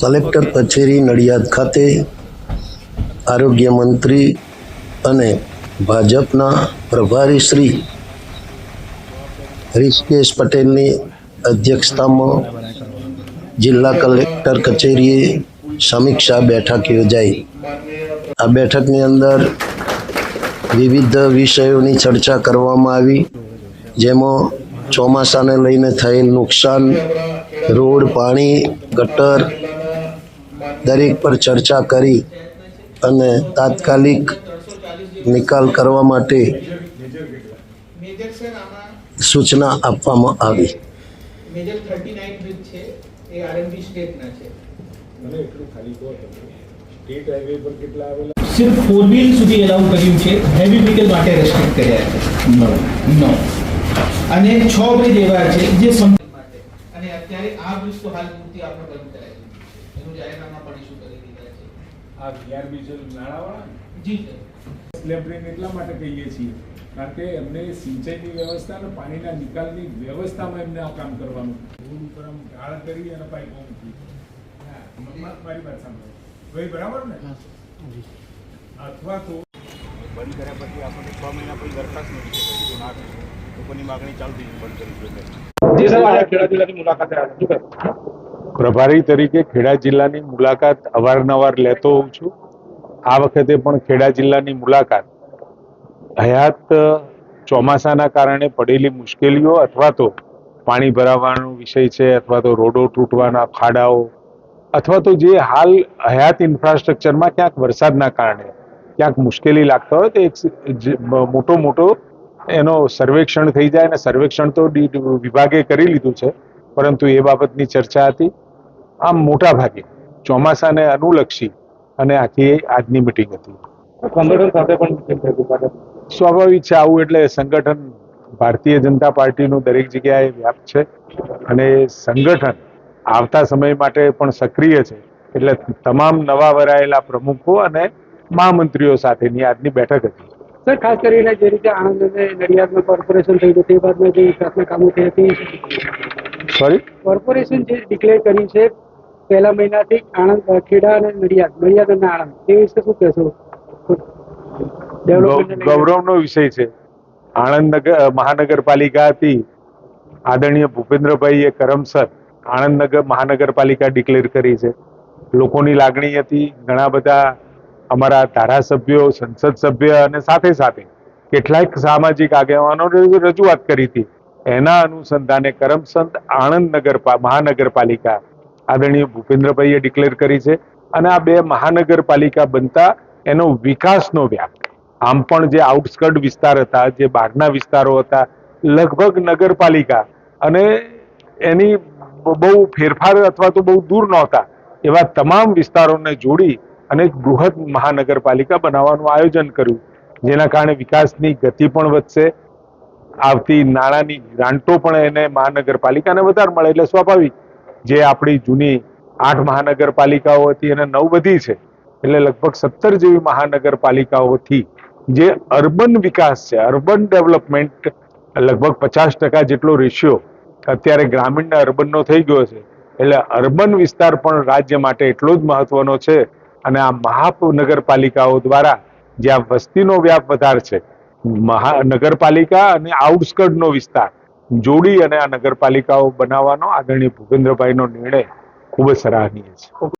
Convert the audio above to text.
Collector કચેરી નડિયાદ ખાતે આરોગ્ય મંત્રી અને ભાજપના પ્રભારી શ્રી ઋષિકેશ પટેલની અધ્યક્ષતામાં જિલ્લા કલેક્ટર કચેરીએ સમીક્ષા બેઠક યોજાઈ। આ બેઠકની અંદર વિવિધ વિષયોની ચર્ચા કરવામાં આવી, જેમાં ચોમાસાને લઈને થયેલ નુકસાન, રોડ, પાણી, ગટર દરેક પર ચર્ચા કરી અને તાત્કાલિક નિકાલ કરવા માટે સૂચના આપવામાં આવી। सिर्फ 4 व्हील સુધી એલાઉ કર્યું છે, હેવી વ્હીકલ માટે રેસ્ટ્રિક્ટ કર્યા છે। નો અને 6 બ્રિજ એવા છે જે માટે અને અત્યારે આ બ્રિજ તો હાલ પૂરતી આપણે બંધ કરાય છે, એનું જાહેરનામા પણ ઇશ્યુ કરી દીધા છે। આ વીઆરબી જે નાણાવાળા જી સર, સ્લેબરીન એટલા માટે કહીએ છીએ કારણ કે એમને સિંચાઈની વ્યવસ્થા અને પાણીના નિકાલની વ્યવસ્થામાં એમને આ કામ કરવાનું, ઢાળ કરી અને પાઇપો મૂકી। મારી વાત સાંભળો ભાઈ, બરાબર ને? અથવા તો બંધ કર્યા પછી આપણને 6 મહિના પછી દરખાસ્ત નથી કરી, ના લોકોની માગણી ચાલતી બંધ કરી દો। પ્રભારી તરીકે ખેડા જિલ્લાની મુલાકાત અવારનવાર લેતો હોઉં છું। આ વખતે પણ ખેડા જિલ્લાની મુલાકાત હયાત ચોમાસાના કારણે પડેલી મુશ્કેલીઓ અથવા તો પાણી ભરાવાનો વિષય છે, અથવા તો રોડો તૂટવાના, ખાડાઓ, અથવા તો જે હાલ હયાત ઇન્ફ્રાસ્ટ્રક્ચરમાં ક્યાંક વરસાદના કારણે ક્યાંક મુશ્કેલી લાગતા હોય તો એક મોટો એનો સર્વેક્ષણ થઈ જાય, અને સર્વેક્ષણ તો વિભાગે કરી લીધું છે, પરંતુ એ બાબતની ચર્ચા હતી। આમ મોટા ભાગે ચોમાસાને અનુલક્ષી અને આખી આજની મિટિંગ હતી। સંગઠન સાથે પણ સ્વાભાવિક છે, આવું એટલે સંગઠન ભારતીય જનતા પાર્ટીનું દરેક જગ્યાએ વ્યાપ છે અને સંગઠન આવતા સમય માટે પણ સક્રિય છે, એટલે તમામ નવા વરાયેલા પ્રમુખો અને મહામંત્રીઓ સાથેની આજની બેઠક હતી। સર, ખાસ કરીને જે રીતે આણંદ અને નડિયાદમાં કોર્પોરેશન થઈ ગયું તે બાદમાં જે વિકાસના કામો થઈ હતી, સોરી, કોર્પોરેશન જે ડિક્લેર કરી છે પહેલા મહિનાથી આણંદ, ખેડા અને નડિયાદ અને આણંદ, તે વિશે શું કહેશો? ગૌરવનો વિષય છે। આણંદ મહાનગરપાલિકા હતી, આદરણીય ભૂપેન્દ્રભાઈએ કરમસર આણંદ મહાનગરપાલિકા ડિક્લેર કરી છે। લોકોની લાગણી હતી, ઘણા બધા અમારા ધારાસભ્યો, સંસદ સભ્ય અને સાથે સાથે કેટલાક સામાજિક આગેવાનો રજૂઆત કરી હતી। એના અનુસંધાને કરમસદ આણંદ મહાનગરપાલિકા આદરણીય ભૂપેન્દ્રભાઈએ ડિક્લેર કરી છે, અને આ બે મહાનગરપાલિકા બનતા એનો વિકાસનો વ્યાપ, આમ પણ જે આઉટસ્કર્ટ વિસ્તાર હતા, જે બહારના વિસ્તારો હતા, લગભગ નગરપાલિકા અને એની બહુ ફેરફાર અથવા તો બહુ દૂર નહોતા એવા તમામ વિસ્તારોને જોડી અને બૃહદ મહાનગરપાલિકા બનાવવાનું આયોજન કર્યું, જેના કારણે વિકાસની ગતિ પણ વધશે, આવતી નાણાંની ગ્રાન્ટો પણ એને મહાનગરપાલિકાને વધારે મળે, એટલે સ્વાભાવિક જે આપણી જૂની 8 મહાનગરપાલિકાઓ હતી અને 9 વધી છે, એટલે લગભગ 17 જેવી મહાનગરપાલિકાઓથી જે અર્બન વિકાસ છે, અર્બન ડેવલપમેન્ટ, લગભગ 50% જેટલો રેશિયો અત્યારે ગ્રામીણ અર્બનનો થઈ ગયો છે, એટલે અર્બન વિસ્તાર પણ રાજ્ય માટે એટલો જ મહત્વનો છે। અને આ મહાનગરપાલિકાઓ દ્વારા જ્યાં વસ્તીનો વ્યાપ વધારે છે, મહાનગરપાલિકા અને આઉટસ્કર્ટનો વિસ્તાર જોડી અને આ નગરપાલિકાઓ બનાવવાનો આદરણીય ભૂપેન્દ્રભાઈનો નિર્ણય ખૂબ જ સરાહનીય છે।